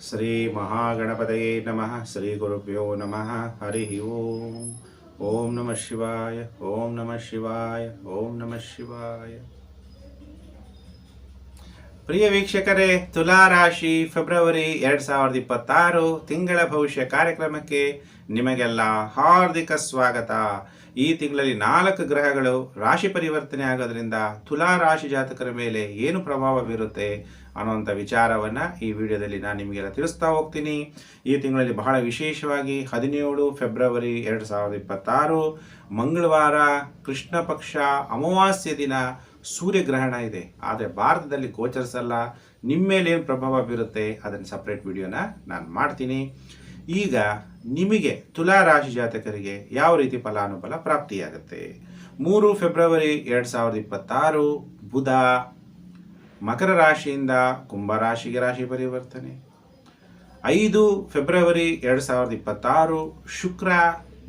ಶ್ರೀ ಮಹಾಗಣಪತಯೇ ನಮಃ. ಶ್ರೀ ಗುರುಭ್ಯೋ ನಮಃ. ಹರಿ ಓಂ. ಓಂ ನಮಃ ಶಿವಾಯ. ಓಂ ನಮಃ ಶಿವಾಯ. ಓಂ ನಮಃ ಶಿವಾಯ. ಪ್ರಿಯ ವೀಕ್ಷಕರೇ, ತುಲಾ ರಾಶಿ ಫೆಬ್ರವರಿ 2026 ತಿಂಗಳ ಭವಿಷ್ಯ ಕಾರ್ಯಕ್ರಮಕ್ಕೆ ನಿಮಗೆಲ್ಲ ಹಾರ್ದಿಕ ಸ್ವಾಗತ. ಈ ತಿಂಗಳಲ್ಲಿ 4 ಗ್ರಹಗಳು ರಾಶಿ ಪರಿವರ್ತನೆ ಆಗೋದ್ರಿಂದ ತುಲಾ ರಾಶಿ ಜಾತಕರ ಮೇಲೆ ಏನು ಪ್ರಭಾವ ಬೀರುತ್ತೆ ಅನ್ನೋಂಥ ವಿಚಾರವನ್ನು ಈ ವಿಡಿಯೋದಲ್ಲಿ ನಾನು ನಿಮಗೆಲ್ಲ ತಿಳಿಸ್ತಾ ಹೋಗ್ತೀನಿ. ಈ ತಿಂಗಳಲ್ಲಿ ಬಹಳ ವಿಶೇಷವಾಗಿ 17 ಫೆಬ್ರವರಿ 2026 ಮಂಗಳವಾರ ಕೃಷ್ಣ ಪಕ್ಷ ಅಮಾವಾಸ್ಯೆ ದಿನ ಸೂರ್ಯಗ್ರಹಣ ಇದೆ. ಆದರೆ ಭಾರತದಲ್ಲಿ ಗೋಚರಿಸಲ್ಲ. ನಿಮ್ಮ ಮೇಲೆ ಏನು ಪ್ರಭಾವ ಬೀರುತ್ತೆ ಅದನ್ನು ಸಪ್ರೇಟ್ ವಿಡಿಯೋನ ನಾನು ಮಾಡ್ತೀನಿ. ಈಗ ನಿಮಗೆ ತುಲಾ ರಾಶಿ ಜಾತಕರಿಗೆ ಯಾವ ರೀತಿ ಫಲಾನುಫಲ ಪ್ರಾಪ್ತಿಯಾಗುತ್ತೆ. 3 ಫೆಬ್ರವರಿ 2026 ಬುಧ ಮಕರ ರಾಶಿಯಿಂದ ಕುಂಭ ರಾಶಿಗೆ ರಾಶಿ ಪರಿವರ್ತನೆ. 5 ಫೆಬ್ರವರಿ 2026 ಶುಕ್ರ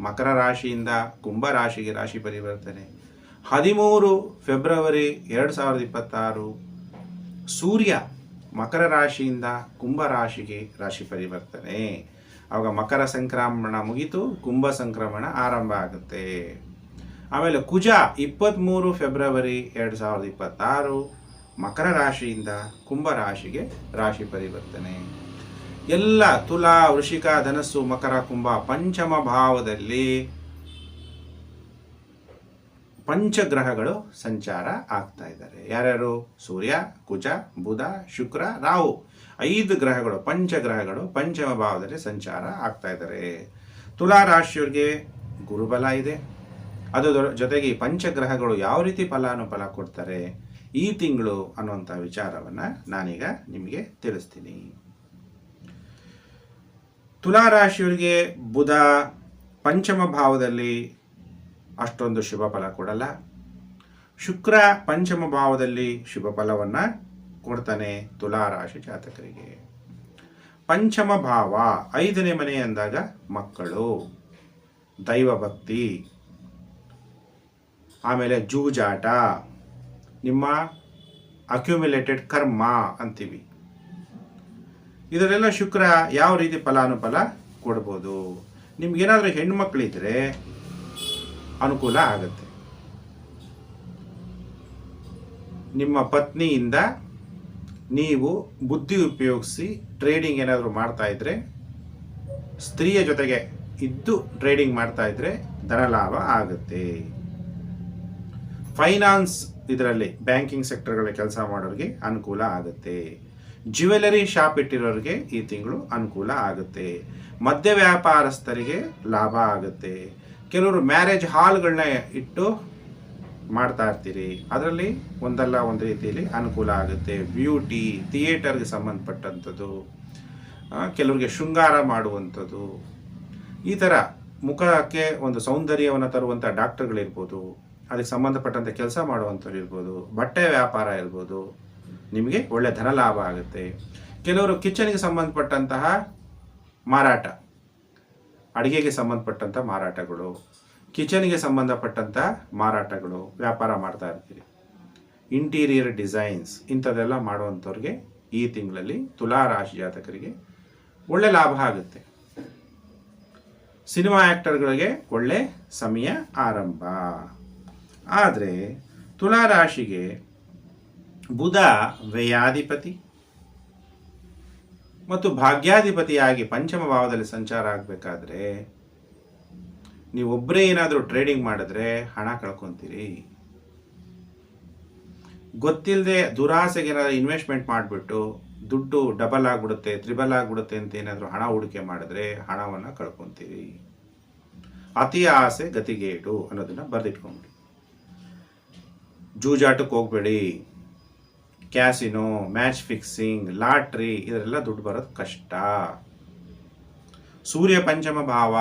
ಮಕರ ರಾಶಿಯಿಂದ ಕುಂಭ ರಾಶಿಗೆ ರಾಶಿ ಪರಿವರ್ತನೆ. 13 ಫೆಬ್ರವರಿ 2026 ಸೂರ್ಯ ಮಕರ ರಾಶಿಯಿಂದ ಕುಂಭ ರಾಶಿಗೆ ರಾಶಿ ಪರಿವರ್ತನೆ. ಆವಾಗ ಮಕರ ಸಂಕ್ರಮಣ ಮುಗಿತು, ಕುಂಭ ಸಂಕ್ರಮಣ ಆರಂಭ ಆಗುತ್ತೆ. ಆಮೇಲೆ ಕುಜ 23 ಫೆಬ್ರವರಿ 2026 ಮಕರ ರಾಶಿಯಿಂದ ಕುಂಭ ರಾಶಿಗೆ ರಾಶಿ ಪರಿವರ್ತನೆ. ಎಲ್ಲ ತುಲಾ, ವೃಷಿಕ, ಧನಸ್ಸು, ಮಕರ, ಕುಂಭ ಪಂಚಮ ಭಾವದಲ್ಲಿ ಪಂಚಗ್ರಹಗಳು ಸಂಚಾರ ಆಗ್ತಾ ಇದ್ದಾರೆ. ಯಾರ್ಯಾರು? ಸೂರ್ಯ, ಕುಜ, ಬುಧ, ಶುಕ್ರ, ರಾಹು 5 ಗ್ರಹಗಳು, ಪಂಚಗ್ರಹಗಳು ಪಂಚಮ ಭಾವದಲ್ಲಿ ಸಂಚಾರ ಆಗ್ತಾ ಇದ್ದಾರೆ. ತುಲಾ ರಾಶಿಯವರಿಗೆ ಗುರುಬಲ ಇದೆ. ಅದರ ಜೊತೆಗೆ ಈ ಪಂಚಗ್ರಹಗಳು ಯಾವ ರೀತಿ ಫಲಾನುಫಲ ಕೊಡ್ತಾರೆ ಈ ತಿಂಗಳು ಅನ್ನುವಂಥ ವಿಚಾರವನ್ನು ನಾನೀಗ ನಿಮಗೆ ತಿಳಿಸ್ತೀನಿ. ತುಲಾ ರಾಶಿಯವರಿಗೆ ಬುಧ ಪಂಚಮ ಭಾವದಲ್ಲಿ ಅಷ್ಟೊಂದು ಶುಭ ಫಲ ಕೊಡಲ್ಲ. ಶುಕ್ರ ಪಂಚಮ ಭಾವದಲ್ಲಿ ಶುಭ ಫಲವನ್ನು ಕೊಡ್ತಾನೆ ತುಲಾ ರಾಶಿ ಜಾತಕರಿಗೆ. ಪಂಚಮ ಭಾವ 5ನೇ ಮನೆ ಅಂದಾಗ ಮಕ್ಕಳು, ದೈವಭಕ್ತಿ, ಆಮೇಲೆ ಜೂಜಾಟ, ನಿಮ್ಮ ಅಕ್ಯುಮುಲೇಟೆಡ್ ಕರ್ಮ ಅಂತೀವಿ. ಇದರೆಲ್ಲ ಶುಕ್ರ ಯಾವ ರೀತಿ ಫಲಾನುಫಲ ಕೊಡ್ಬೋದು. ನಿಮ್ಗೇನಾದರೂ ಹೆಣ್ಮಕ್ಳಿದ್ರೆ ಅನುಕೂಲ ಆಗುತ್ತೆ. ನಿಮ್ಮ ಪತ್ನಿಯಿಂದ ನೀವು ಬುದ್ಧಿ ಉಪಯೋಗಿಸಿ ಟ್ರೇಡಿಂಗ್ ಏನಾದರೂ ಮಾಡ್ತಾ ಇದ್ರೆ, ಸ್ತ್ರೀಯ ಜೊತೆಗೆ ಇದ್ದು ಟ್ರೇಡಿಂಗ್ ಮಾಡ್ತಾ ಇದ್ರೆ ಧನಲಾಭ ಆಗುತ್ತೆ. ಫೈನಾನ್ಸ್, ಇದರಲ್ಲಿ ಬ್ಯಾಂಕಿಂಗ್ ಸೆಕ್ಟರ್ಗಳಲ್ಲಿ ಕೆಲಸ ಮಾಡೋರಿಗೆ ಅನುಕೂಲ ಆಗುತ್ತೆ. ಜ್ಯುವೆಲರಿ ಶಾಪ್ ಇಟ್ಟಿರೋರಿಗೆ ಈ ತಿಂಗಳು ಅನುಕೂಲ ಆಗುತ್ತೆ. ಮದ್ಯ ವ್ಯಾಪಾರಸ್ಥರಿಗೆ ಲಾಭ ಆಗುತ್ತೆ. ಕೆಲವರು ಮ್ಯಾರೇಜ್ ಹಾಲ್ಗಳನ್ನ ಇಟ್ಟು ಮಾಡ್ತಾ ಇರ್ತೀರಿ, ಅದರಲ್ಲಿ ಒಂದಲ್ಲ ಒಂದು ರೀತಿಯಲ್ಲಿ ಅನುಕೂಲ ಆಗುತ್ತೆ. ಬ್ಯೂಟಿ, ಥಿಯೇಟರ್ಗೆ ಸಂಬಂಧಪಟ್ಟಂಥದ್ದು, ಕೆಲವರಿಗೆ ಶೃಂಗಾರ ಮಾಡುವಂಥದ್ದು, ಈ ಥರ ಮುಖಕ್ಕೆ ಒಂದು ಸೌಂದರ್ಯವನ್ನು ತರುವಂಥ ಡಾಕ್ಟರ್ಗಳಿರ್ಬೋದು, ಅದಕ್ಕೆ ಸಂಬಂಧಪಟ್ಟಂಥ ಕೆಲಸ ಮಾಡುವಂಥವ್ರು ಇರ್ಬೋದು, ಬಟ್ಟೆ ವ್ಯಾಪಾರ ಇರ್ಬೋದು, ನಿಮಗೆ ಒಳ್ಳೆ ಧನ ಲಾಭ ಆಗುತ್ತೆ. ಕೆಲವರು ಕಿಚನ್ಗೆ ಸಂಬಂಧಪಟ್ಟಂತಹ ಮಾರಾಟ, ಅಡುಗೆಗೆ ಸಂಬಂಧಪಟ್ಟಂಥ ಮಾರಾಟಗಳು, ಕಿಚನ್ಗೆ ಸಂಬಂಧಪಟ್ಟಂಥ ಮಾರಾಟಗಳು, ವ್ಯಾಪಾರ ಮಾಡ್ತಾ ಇರ್ತೀರಿ. ಇಂಟೀರಿಯರ್ ಡಿಸೈನ್ಸ್ ಇಂಥದ್ದೆಲ್ಲ ಮಾಡುವಂಥವ್ರಿಗೆ ಈ ತಿಂಗಳಲ್ಲಿ ತುಲಾ ರಾಶಿ ಜಾತಕರಿಗೆ ಒಳ್ಳೆ ಲಾಭ ಆಗುತ್ತೆ. ಸಿನಿಮಾ ಆ್ಯಕ್ಟರ್ಗಳಿಗೆ ಒಳ್ಳೆ ಸಮಯ ಆರಂಭ. ಆದರೆ ತುಲಾ ರಾಶಿಗೆ ಬುಧ ವ್ಯಯಾಧಿಪತಿ ಮತ್ತು ಭಾಗ್ಯಾಧಿಪತಿಯಾಗಿ ಪಂಚಮ ಭಾವದಲ್ಲಿ ಸಂಚಾರ ಆಗಬೇಕಾದ್ರೆ ನೀವೊಬ್ಬರೇ ಏನಾದರೂ ಟ್ರೇಡಿಂಗ್ ಮಾಡಿದ್ರೆ ಹಣ ಕಳ್ಕೊತೀರಿ. ಗೊತ್ತಿಲ್ಲದೆ ದುರಾಸೆಗೆ ಏನಾದರೂ ಇನ್ವೆಸ್ಟ್ಮೆಂಟ್ ಮಾಡಿಬಿಟ್ಟು ದುಡ್ಡು ಡಬಲ್ ಆಗಿಬಿಡುತ್ತೆ, ತ್ರಿಬಲ್ ಆಗಿಬಿಡುತ್ತೆ ಅಂತ ಏನಾದರೂ ಹಣ ಹೂಡಿಕೆ ಮಾಡಿದ್ರೆ ಹಣವನ್ನು ಕಳ್ಕೊತೀರಿ. ಅತಿ ಆಸೆ ಗತಿಗೇಡು ಅನ್ನೋದನ್ನು ಬರೆದಿಟ್ಕೊಂಬಿಡಿ. ಜೂಜಾಟಕ್ಕೆ ಹೋಗಬೇಡಿ. ಕ್ಯಾಸಿನೋ, ಮ್ಯಾಚ್ ಫಿಕ್ಸಿಂಗ್, ಲಾಟ್ರಿ ಇದರೆಲ್ಲ ದುಡ್ಡು ಬರೋದು ಕಷ್ಟ. ಸೂರ್ಯ ಪಂಚಮ ಭಾವ,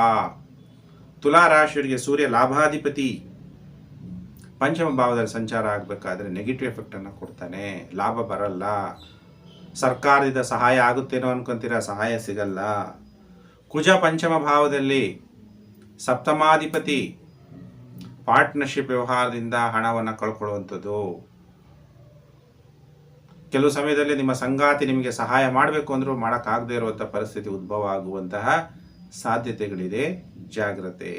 ತುಲಾ ರಾಶಿಯವರಿಗೆ ಸೂರ್ಯ ಲಾಭಾಧಿಪತಿ ಪಂಚಮ ಭಾವದಲ್ಲಿ ಸಂಚಾರ ಆಗಬೇಕಾದ್ರೆ ನೆಗೆಟಿವ್ ಎಫೆಕ್ಟನ್ನು ಕೊಡ್ತಾನೆ. ಲಾಭ ಬರಲ್ಲ. ಸರ್ಕಾರದಿಂದ ಸಹಾಯ ಆಗುತ್ತೇನೋ ಅನ್ಕೊಂತೀರ, ಸಹಾಯ ಸಿಗಲ್ಲ. ಕುಜ ಪಂಚಮ ಭಾವದಲ್ಲಿ ಸಪ್ತಮಾಧಿಪತಿ, ಪಾರ್ಟ್ನರ್ಶಿಪ್ ವ್ಯವಹಾರದಿಂದ ಹಣವನ್ನು ಕಳ್ಕೊಳ್ಳುವಂಥದ್ದು. ಕೆಲವು ಸಮಯದಲ್ಲಿ ನಿಮ್ಮ ಸಂಗಾತಿ ನಿಮಗೆ ಸಹಾಯ ಮಾಡಬೇಕು ಅಂದರೂ ಮಾಡೋಕ್ಕಾಗದೇ ಇರುವಂಥ ಪರಿಸ್ಥಿತಿ ಉದ್ಭವ ಆಗುವಂತಹ ಸಾಧ್ಯತೆಗಳಿದೆ, ಜಾಗ್ರತೆ.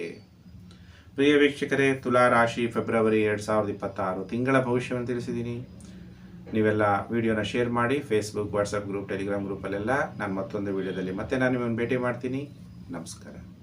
ಪ್ರಿಯ ವೀಕ್ಷಕರೇ, ತುಲಾ ರಾಶಿ ಫೆಬ್ರವರಿ 2026 ತಿಂಗಳ ಭವಿಷ್ಯವನ್ನು ತಿಳಿಸಿದ್ದೀನಿ. ನೀವೆಲ್ಲ ವಿಡಿಯೋನ ಶೇರ್ ಮಾಡಿ, ಫೇಸ್ಬುಕ್, ವಾಟ್ಸಪ್ ಗ್ರೂಪ್, ಟೆಲಿಗ್ರಾಮ್ ಗ್ರೂಪಲ್ಲೆಲ್ಲ. ನಾನು ಮತ್ತೊಂದು ವಿಡಿಯೋದಲ್ಲಿ ಮತ್ತೆ ನಾನು ನಿಮ್ಮನ್ನು ಭೇಟಿ ಮಾಡ್ತೀನಿ. ನಮಸ್ಕಾರ.